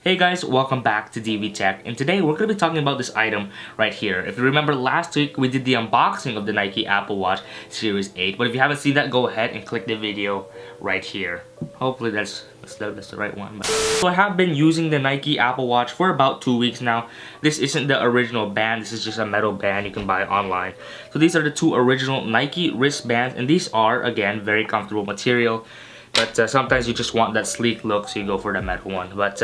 Hey guys, welcome back to DV Tech, and today we're going to be talking about this item right here. If you remember last week, we did the unboxing of the Nike Apple Watch Series 8, but if you haven't seen that, go ahead and click the video right here. Hopefully that's the right one. So I have been using the Nike Apple Watch for about 2 weeks now. This isn't the original band, this is just a metal band you can buy online. So these are the two original Nike wristbands, and these are, again, very comfortable material. But sometimes you just want that sleek look, so you go for the metal one. But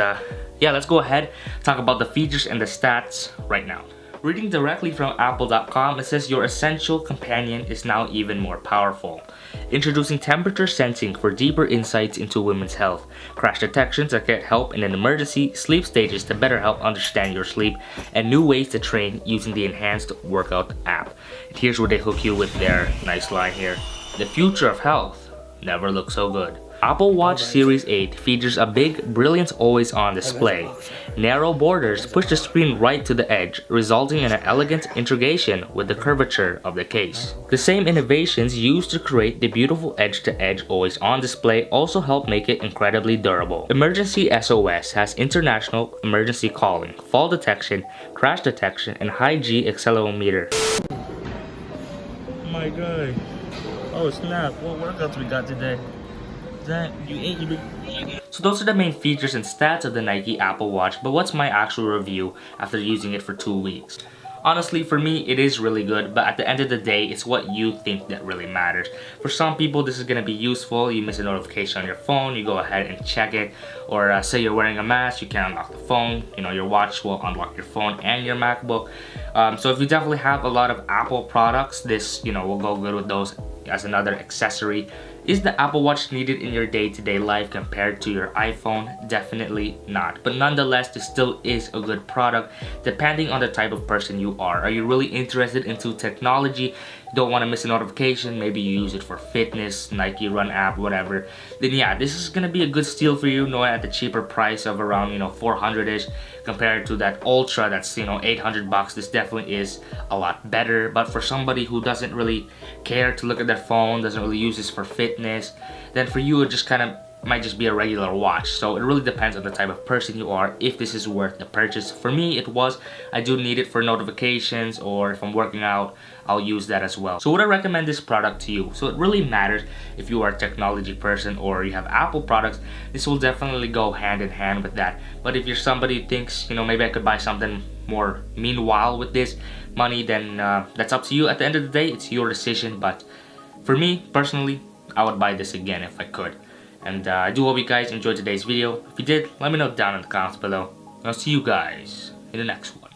yeah, let's go ahead, talk about the features and the stats right now. Reading directly from apple.com, it says your essential companion is now even more powerful. Introducing temperature sensing for deeper insights into women's health, crash detections that can help in an emergency, sleep stages to better help understand your sleep, and new ways to train using the enhanced workout app. And here's where they hook you with their nice line here. The future of health never looked so good. Apple Watch Series 8 features a big Brilliance Always On display. Narrow borders push the screen right to the edge, resulting in an elegant integration with the curvature of the case. The same innovations used to create the beautiful edge-to-edge Always On display also help make it incredibly durable. Emergency SOS has international emergency calling, fall detection, crash detection, and high-G accelerometer. My God. Oh snap, what workouts we got today? So those are the main features and stats of the Nike Apple Watch, but what's my actual review after using it for 2 weeks? Honestly, for me, it is really good, but at the end of the day, it's what you think that really matters. For some people, this is going to be useful. You miss a notification on your phone, you go ahead and check it. Or say you're wearing a mask, you can't unlock the phone. You know, your watch will unlock your phone and your MacBook. So if you definitely have a lot of Apple products, this, will go good with those as another accessory. Is the Apple Watch needed in your day-to-day life compared to your iPhone? Definitely not. But nonetheless, this still is a good product depending on the type of person you are. Are you really interested into technology? You don't want to miss a notification, maybe you use it for fitness, Nike Run app, whatever. Then yeah, this is gonna be a good steal for you, knowing at the cheaper price of around 400-ish compared to that Ultra that's 800 bucks. This definitely is a lot better. But for somebody who doesn't really care to look at their phone, doesn't really use this for fitness, then for you it just kind of might just be a regular watch. So it really depends on the type of person you are if this is worth the purchase. For me, it was. I do need it for notifications, or if I'm working out, I'll use that as well. So would I recommend this product to you? So it really matters if you are a technology person or you have Apple products. This will definitely go hand in hand with that. But if you're somebody who thinks, maybe I could buy something more meanwhile with this money, then that's up to you. At the end of the day, it's your decision. But for me, personally, I would buy this again if I could. And I do hope you guys enjoyed today's video. If you did, let me know down in the comments below. I'll see you guys in the next one.